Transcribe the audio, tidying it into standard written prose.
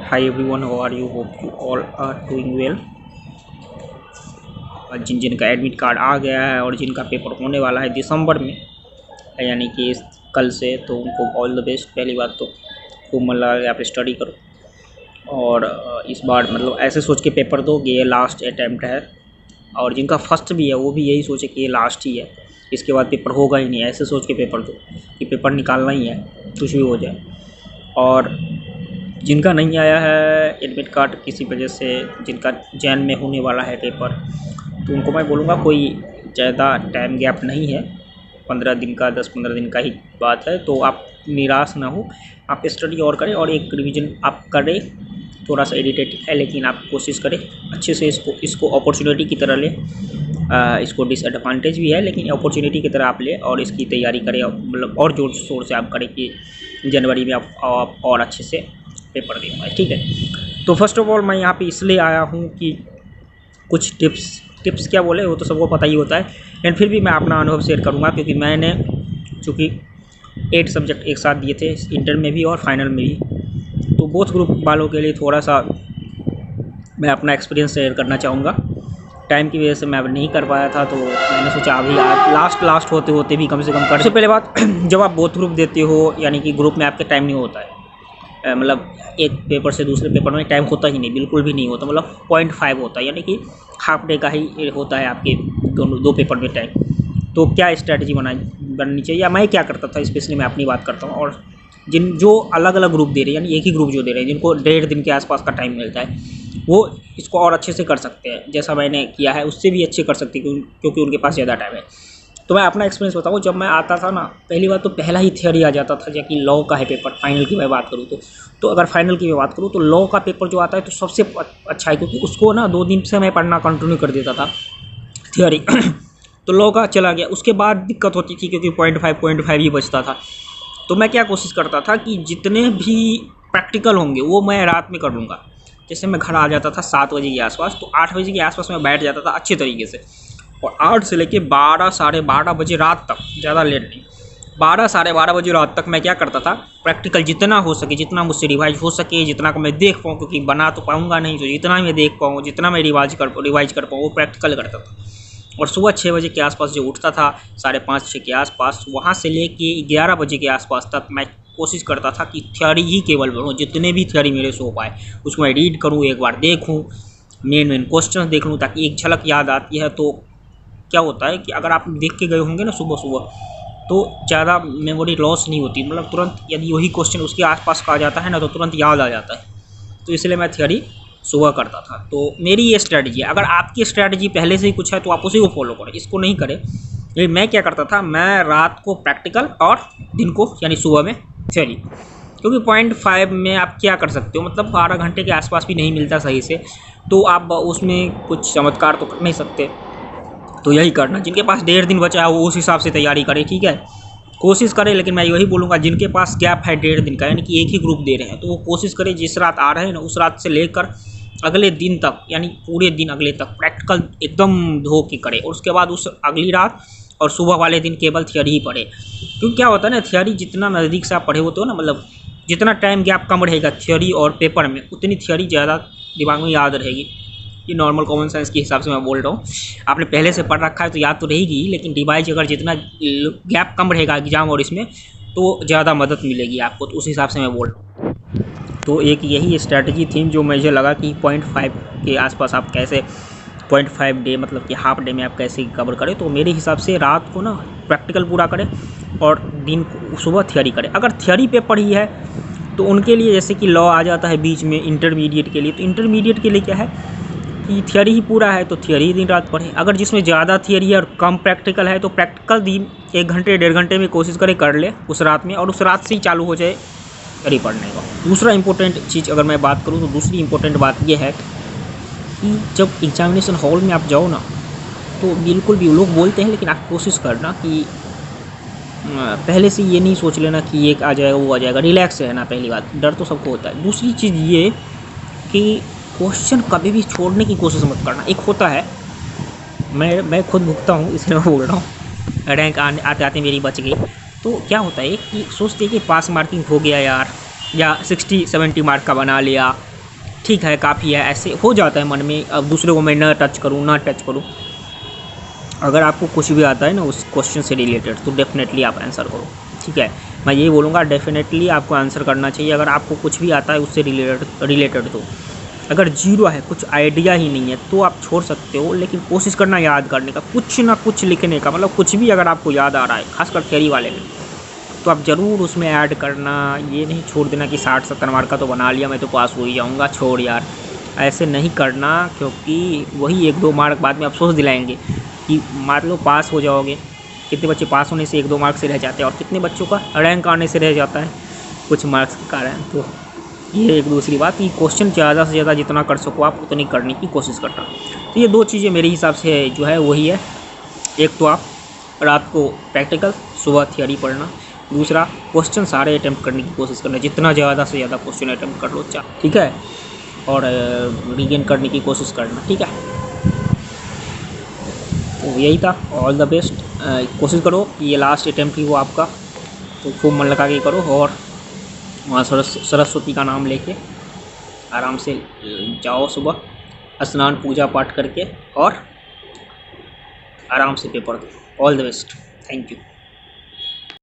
Hi everyone, how are you? Hope you all are doing well. जिनका admit card आ गया है और जिनका पेपर होने वाला है दिसंबर में, यानी कि कल से, तो उनको ऑल द बेस्ट। पहली बात तो खूब मन लगा के आप स्टडी करो और इस बार मतलब ऐसे सोच के पेपर दो कि ये लास्ट अटैम्प्ट है, और जिनका फर्स्ट भी है वो भी यही सोचे कि ये लास्ट ही है, इसके बाद पेपर होगा ही नहीं। ऐसे सोच के पेपर दो कि पेपर निकालना ही है, कुछ भी हो जाए। और जिनका नहीं आया है एडमिट कार्ड किसी वजह से, जिनका जैन में होने वाला है पेपर, तो उनको मैं बोलूँगा कोई ज़्यादा टाइम गैप नहीं है, 15 दिन का 10-15 दिन का ही बात है। तो आप निराश ना हो, आप स्टडी और करें और एक रिवीजन आप करें। थोड़ा सा इरिटेटिंग है लेकिन आप कोशिश करें अच्छे से इसको अपॉर्चुनिटी की तरह लें। इसको डिसएडवांटेज भी है लेकिन अपॉर्चुनिटी की तरह आप लें और इसकी तैयारी करें, मतलब और जोर शोर से आप करें कि जनवरी में आप और अच्छे से पेपर दे पाए। ठीक है, तो फर्स्ट ऑफ ऑल मैं यहाँ पे इसलिए आया हूँ कि कुछ टिप्स क्या बोले वो तो सबको पता ही होता है, लेकिन फिर भी मैं अपना अनुभव शेयर करूँगा, क्योंकि मैंने चूँकि 8 सब्जेक्ट एक साथ दिए थे, इंटर में भी और फाइनल में भी, तो बोथ ग्रुप वालों के लिए थोड़ा सा मैं अपना एक्सपीरियंस शेयर करना चाहूँगा। टाइम की वजह से मैं अब नहीं कर पाया था, तो मैंने सोचा अभी आज लास्ट होते होते भी कम से कम कर। सबसे पहले बात, जब आप बोथ ग्रुप देते हो, यानी कि ग्रुप में आपके टाइम नहीं होता है, मतलब एक पेपर से दूसरे पेपर में टाइम होता ही नहीं, बिल्कुल भी नहीं होता, मतलब 0.5 होता है, यानी कि हाफ डे का ही होता है आपके दो पेपर में टाइम। तो क्या स्ट्रैटेजी बननी चाहिए, या मैं क्या करता था, स्पेशली मैं अपनी बात करता हूँ। और जो अलग अलग ग्रुप दे रहे हैं, यानी एक ही ग्रुप जो दे रहे हैं, जिनको 1.5 दिन के आसपास का टाइम मिलता है, वो इसको और अच्छे से कर सकते हैं। जैसा मैंने किया है उससे भी अच्छे कर सकते हैं, क्योंकि उनके पास ज़्यादा टाइम है। तो मैं अपना एक्सपीरियंस बताऊँ, जब मैं आता था ना, पहली बार तो पहला ही थियरी आ जाता था, जबकि लॉ का है पेपर। फाइनल की मैं बात करूँ तो अगर फाइनल की मैं बात करूँ तो लॉ का पेपर जो आता है तो सबसे अच्छा है, क्योंकि उसको ना 2 दिन से मैं पढ़ना कंटिन्यू कर देता था थियरी तो लॉ का चला गया। उसके बाद दिक्कत होती थी क्योंकि 0.5 ही बचता था। तो मैं क्या कोशिश करता था कि जितने भी प्रैक्टिकल होंगे वो मैं रात में कर लूँगा। जैसे मैं घर आ जाता था 7 बजे के आसपास, तो 8 बजे के आसपास मैं बैठ जाता था अच्छे तरीके से, और 8 से लेके 12 साढ़े 12 बजे रात तक, ज़्यादा लेट नहीं, 12 साढ़े 12 बजे रात तक मैं क्या करता था, प्रैक्टिकल जितना हो सके, जितना मुझसे रिवाइज हो सके, जितना को मैं देख पाऊँ, क्योंकि बना तो पाऊँगा नहीं, तो जितना मैं देख पाऊँ, जितना मैं रिवाइज कर पाऊँ वो प्रैक्टिकल करता था। और सुबह 6 बजे के आसपास जो उठता था, 5:30-6 के आसपास, वहाँ से लेके 11 बजे के आसपास तक मैं कोशिश करता था कि थियरी ही केवल पढ़ूँ। जितने भी थियरी मेरे से हो पाए उसको मैं रीड करूँ, एक बार देखूँ, मेन क्वेश्चन देख लूँ, ताकि एक झलक याद आती है। तो क्या होता है कि अगर आप देख के गए होंगे ना सुबह सुबह, तो ज़्यादा मेमोरी लॉस नहीं होती, मतलब तुरंत यदि वही क्वेश्चन उसके आसपास का आ जाता है ना, तो तुरंत याद आ जाता है। तो इसलिए मैं थियरी सुबह करता था। तो मेरी ये स्ट्रैटेजी है। अगर आपकी स्ट्रैटेजी पहले से ही कुछ है तो आप उसी को फॉलो करें, इसको नहीं करें। लेकिन मैं क्या करता था, मैं रात को प्रैक्टिकल और दिन को यानी सुबह में थियरी, क्योंकि 0.5 में आप क्या कर सकते हो, मतलब 12 घंटे के आसपास भी नहीं मिलता सही से, तो आप उसमें कुछ चमत्कार तो कर नहीं सकते। तो यही करना, जिनके पास 1.5 दिन बचा है वो उस हिसाब से तैयारी करें, ठीक है, कोशिश करें। लेकिन मैं यही बोलूँगा, जिनके पास गैप है 1.5 दिन का, यानी कि एक ही ग्रुप दे रहे हैं, तो वो कोशिश करें जिस रात आ रहे हैं ना, उस रात से लेकर अगले दिन तक, यानी पूरे दिन अगले तक प्रैक्टिकल एकदम धो के करें, और उसके बाद उस अगली रात और सुबह वाले दिन केवल थियरी ही पढ़े। क्योंकि क्या होता है ना, थियरी जितना नज़दीक से आप पढ़े होते हो ना, मतलब जितना टाइम गैप कम रहेगा थियरी और पेपर में, उतनी थियरी ज़्यादा दिमाग में याद रहेगी। ये नॉर्मल कॉमन सेंस के हिसाब से मैं बोल रहा हूँ। आपने पहले से पढ़ रखा है तो याद तो रहेगी, लेकिन रिवाइज अगर जितना गैप कम रहेगा एग्जाम और इसमें, तो ज़्यादा मदद मिलेगी आपको। तो उस हिसाब से मैं बोल रहा हूँ। तो एक यही स्ट्रैटेजी थी जो मुझे लगा कि 0.5 के आसपास आप कैसे 0.5 डे, मतलब कि हाफ डे में आप कैसे कवर करें। तो मेरे हिसाब से रात को ना प्रैक्टिकल पूरा करें और दिन को सुबह थियरी करें। अगर थियरी पेपर ही है तो उनके लिए, जैसे कि लॉ आ जाता है बीच में इंटरमीडिएट के लिए, तो इंटरमीडिएट के लिए क्या है कि थियरी ही पूरा है तो थियरी दिन रात पढ़ें। अगर जिसमें ज़्यादा थियरी और कम प्रैक्टिकल है तो प्रैक्टिकल दिन 1 घंटे 1.5 घंटे में कोशिश करें कर ले उस रात में, और उस रात से ही चालू हो जाए थियरी पढ़ने का। दूसरा इंपॉर्टेंट चीज़ अगर मैं बात करूँ तो दूसरी इंपॉर्टेंट बात यह है कि जब एग्जामिनेशन हॉल में आप जाओ ना, तो बिल्कुल भी, लोग बोलते हैं लेकिन आप कोशिश करना कि पहले से ये नहीं सोच लेना कि ये आ जाएगा वो आ जाएगा, रिलैक्स है ना, पहली बात। डर तो सबको होता है। दूसरी चीज़ ये कि क्वेश्चन कभी भी छोड़ने की कोशिश मत करना। एक होता है, मैं खुद भुगता हूँ इसलिए मैं बोल रहा हूँ, रैंक आते आते मेरी बच गई। तो क्या होता है कि सोचते कि पास मार्किंग हो गया यार, या 60-70 मार्क का बना लिया, ठीक है, काफ़ी है, ऐसे हो जाता है मन में। अब दूसरे को मैं ना टच करूँ ना टच करूँ। अगर आपको कुछ भी आता है ना उस क्वेश्चन से रिलेटेड तो डेफिनेटली आप आंसर करो, ठीक है। मैं यही बोलूँगा, डेफिनेटली आपको आंसर करना चाहिए अगर आपको कुछ भी आता है उससे रिलेटेड तो। अगर जीरो है, कुछ आइडिया ही नहीं है, तो आप छोड़ सकते हो, लेकिन कोशिश करना याद करने का, कुछ ना कुछ लिखने का, मतलब कुछ भी अगर आपको याद आ रहा है, खासकर थ्योरी वाले में, तो आप ज़रूर उसमें ऐड करना। ये नहीं छोड़ देना कि 60-70 मार्क का तो बना लिया, मैं तो पास हो ही जाऊँगा, छोड़ यार, ऐसे नहीं करना। क्योंकि वही 1-2 मार्क बाद में अफसोस दिलाएंगे कि मान लो पास हो जाओगे, कितने बच्चे पास होने से 1-2 मार्क्स से रह जाते हैं, और कितने बच्चों का रैंक आने से रह जाता है कुछ मार्क्स के कारण। तो ये एक दूसरी बात कि क्वेश्चन ज़्यादा से ज़्यादा जितना कर सको आप उतनी करने की कोशिश करना। तो ये 2 चीज़ें मेरे हिसाब से जो है वही है। एक तो आप रात को प्रैक्टिकल, सुबह थियरी पढ़ना। दूसरा, क्वेश्चन सारे अटैम्प्ट करने की कोशिश करना, जितना ज़्यादा से ज़्यादा क्वेश्चन अटैम्प्ट कर लो, ठीक है, और रीगेन करने की कोशिश करना, ठीक है। तो यही था, ऑल द बेस्ट। कोशिश करो कि ये लास्ट अटैम्प्ट ही हो आपका, तो खूब मन लगा के करो, और वहाँ सरस्वती का नाम लेके आराम से जाओ, सुबह स्नान पूजा पाठ करके, और आराम से पेपर दो। All the best, thank you.